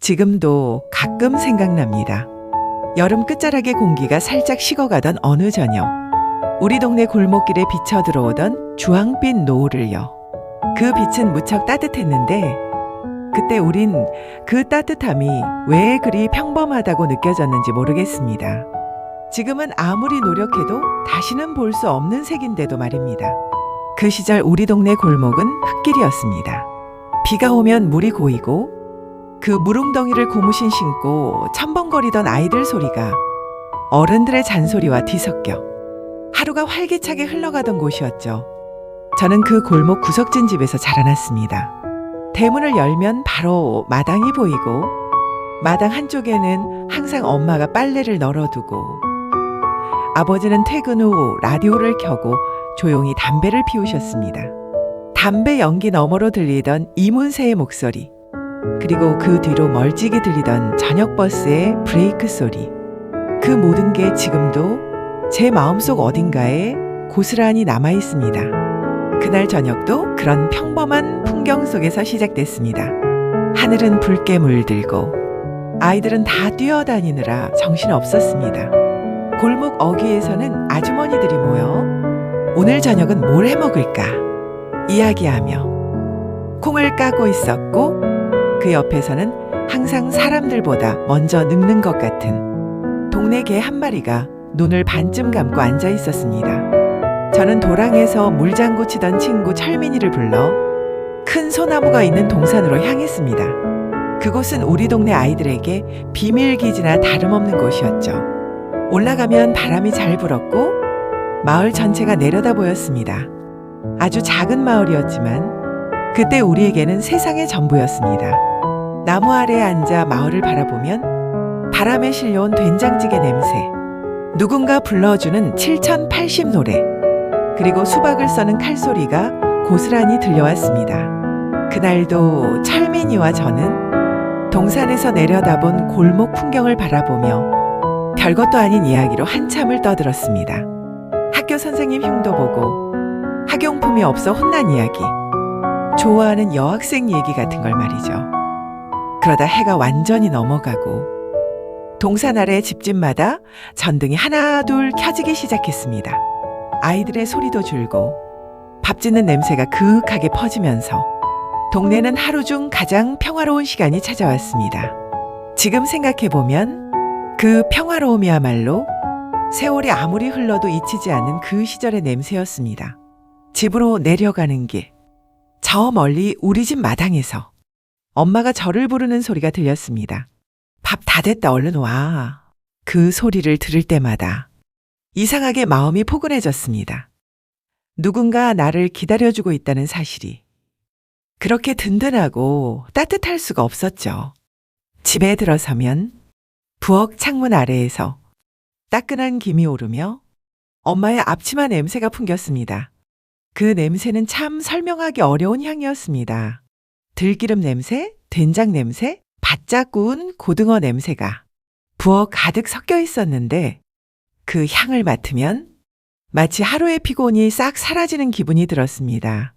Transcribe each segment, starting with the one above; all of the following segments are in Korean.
지금도 가끔 생각납니다. 여름 끝자락의 공기가 살짝 식어가던 어느 저녁, 우리 동네 골목길에 비쳐 들어오던 주황빛 노을을요. 그 빛은 무척 따뜻했는데 그때 우린 그 따뜻함이 왜 그리 평범하다고 느껴졌는지 모르겠습니다. 지금은 아무리 노력해도 다시는 볼 수 없는 색인데도 말입니다. 그 시절 우리 동네 골목은 흙길이었습니다. 비가 오면 물이 고이고 그 무릉덩이를 고무신 신고 첨벙거리던 아이들 소리가 어른들의 잔소리와 뒤섞여 하루가 활기차게 흘러가던 곳이었죠. 저는 그 골목 구석진 집에서 자라났습니다. 대문을 열면 바로 마당이 보이고 마당 한쪽에는 항상 엄마가 빨래를 널어두고 아버지는 퇴근 후 라디오를 켜고 조용히 담배를 피우셨습니다. 담배 연기 너머로 들리던 이문세의 목소리, 그리고 그 뒤로 멀찍이 들리던 저녁버스의 브레이크 소리, 그 모든 게 지금도 제 마음속 어딘가에 고스란히 남아있습니다. 그날 저녁도 그런 평범한 풍경 속에서 시작됐습니다. 하늘은 붉게 물들고 아이들은 다 뛰어다니느라 정신없었습니다. 골목 어귀에서는 아주머니들이 모여 오늘 저녁은 뭘 해먹을까 이야기하며 콩을 까고 있었고, 그 옆에서는 항상 사람들보다 먼저 늙는 것 같은 동네 개 한 마리가 눈을 반쯤 감고 앉아 있었습니다. 저는 도랑에서 물장구 치던 친구 철민이를 불러 큰 소나무가 있는 동산으로 향했습니다. 그곳은 우리 동네 아이들에게 비밀기지나 다름없는 곳이었죠. 올라가면 바람이 잘 불었고 마을 전체가 내려다 보였습니다. 아주 작은 마을이었지만 그때 우리에게는 세상의 전부였습니다. 나무 아래에 앉아 마을을 바라보면 바람에 실려온 된장찌개 냄새, 누군가 불러주는 7080 노래, 그리고 수박을 써는 칼소리가 고스란히 들려왔습니다. 그날도 철민이와 저는 동산에서 내려다본 골목 풍경을 바라보며 별것도 아닌 이야기로 한참을 떠들었습니다. 학교 선생님 흉도 보고 학용품이 없어 혼난 이야기, 좋아하는 여학생 얘기 같은 걸 말이죠. 그러다 해가 완전히 넘어가고 동산 아래 집집마다 전등이 하나 둘 켜지기 시작했습니다. 아이들의 소리도 줄고 밥 짓는 냄새가 그윽하게 퍼지면서 동네는 하루 중 가장 평화로운 시간이 찾아왔습니다. 지금 생각해보면 그 평화로움이야말로 세월이 아무리 흘러도 잊히지 않는 그 시절의 냄새였습니다. 집으로 내려가는 길, 저 멀리 우리 집 마당에서 엄마가 저를 부르는 소리가 들렸습니다. 밥 다 됐다, 얼른 와. 그 소리를 들을 때마다 이상하게 마음이 포근해졌습니다. 누군가 나를 기다려주고 있다는 사실이 그렇게 든든하고 따뜻할 수가 없었죠. 집에 들어서면 부엌 창문 아래에서 따끈한 김이 오르며 엄마의 앞치마 냄새가 풍겼습니다. 그 냄새는 참 설명하기 어려운 향이었습니다. 들기름 냄새, 된장 냄새, 바짝 구운 고등어 냄새가 부엌 가득 섞여 있었는데 그 향을 맡으면 마치 하루의 피곤이 싹 사라지는 기분이 들었습니다.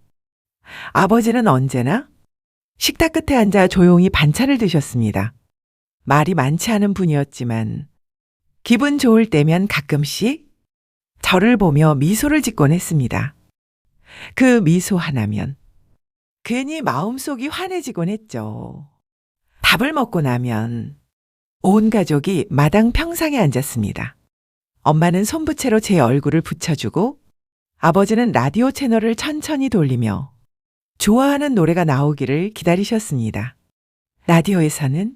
아버지는 언제나 식탁 끝에 앉아 조용히 반찬을 드셨습니다. 말이 많지 않은 분이었지만 기분 좋을 때면 가끔씩 저를 보며 미소를 짓곤 했습니다. 그 미소 하나면 괜히 마음속이 환해지곤 했죠. 밥을 먹고 나면 온 가족이 마당 평상에 앉았습니다. 엄마는 손부채로 제 얼굴을 붙여주고 아버지는 라디오 채널을 천천히 돌리며 좋아하는 노래가 나오기를 기다리셨습니다. 라디오에서는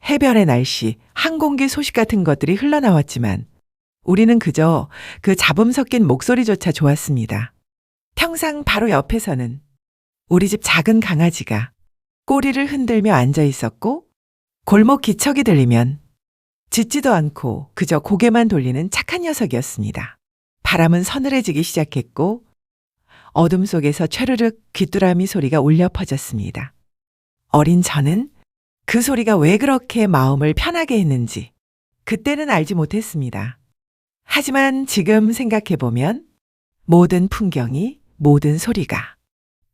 해변의 날씨, 항공기 소식 같은 것들이 흘러나왔지만 우리는 그저 그 잡음 섞인 목소리조차 좋았습니다. 평상 바로 옆에서는 우리 집 작은 강아지가 꼬리를 흔들며 앉아 있었고 골목 기척이 들리면 짖지도 않고 그저 고개만 돌리는 착한 녀석이었습니다. 바람은 서늘해지기 시작했고 어둠 속에서 최르륵 귀뚜라미 소리가 울려 퍼졌습니다. 어린 저는 그 소리가 왜 그렇게 마음을 편하게 했는지 그때는 알지 못했습니다. 하지만 지금 생각해보면 모든 풍경이, 모든 소리가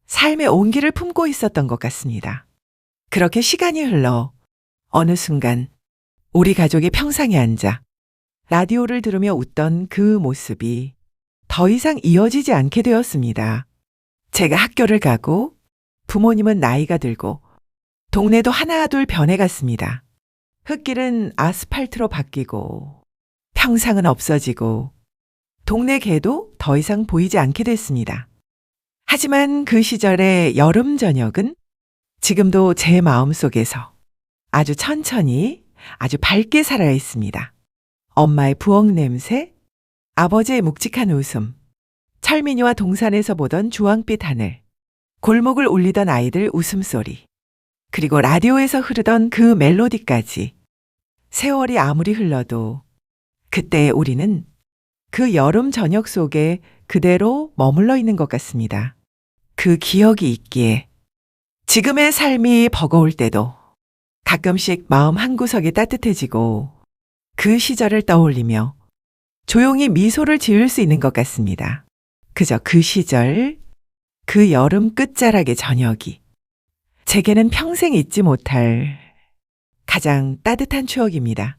삶의 온기를 품고 있었던 것 같습니다. 그렇게 시간이 흘러 어느 순간 우리 가족이 평상에 앉아 라디오를 들으며 웃던 그 모습이 더 이상 이어지지 않게 되었습니다. 제가 학교를 가고 부모님은 나이가 들고 동네도 하나둘 변해갔습니다. 흙길은 아스팔트로 바뀌고 평상은 없어지고 동네 개도 더 이상 보이지 않게 됐습니다. 하지만 그 시절의 여름 저녁은 지금도 제 마음속에서 아주 천천히 아주 밝게 살아 있습니다. 엄마의 부엌 냄새, 아버지의 묵직한 웃음, 철민이와 동산에서 보던 주황빛 하늘, 골목을 울리던 아이들 웃음소리, 그리고 라디오에서 흐르던 그 멜로디까지. 세월이 아무리 흘러도 그때의 우리는 그 여름 저녁 속에 그대로 머물러 있는 것 같습니다. 그 기억이 있기에 지금의 삶이 버거울 때도 가끔씩 마음 한구석이 따뜻해지고 그 시절을 떠올리며 조용히 미소를 지을 수 있는 것 같습니다. 그저 그 시절, 그 여름 끝자락의 저녁이 제게는 평생 잊지 못할 가장 따뜻한 추억입니다.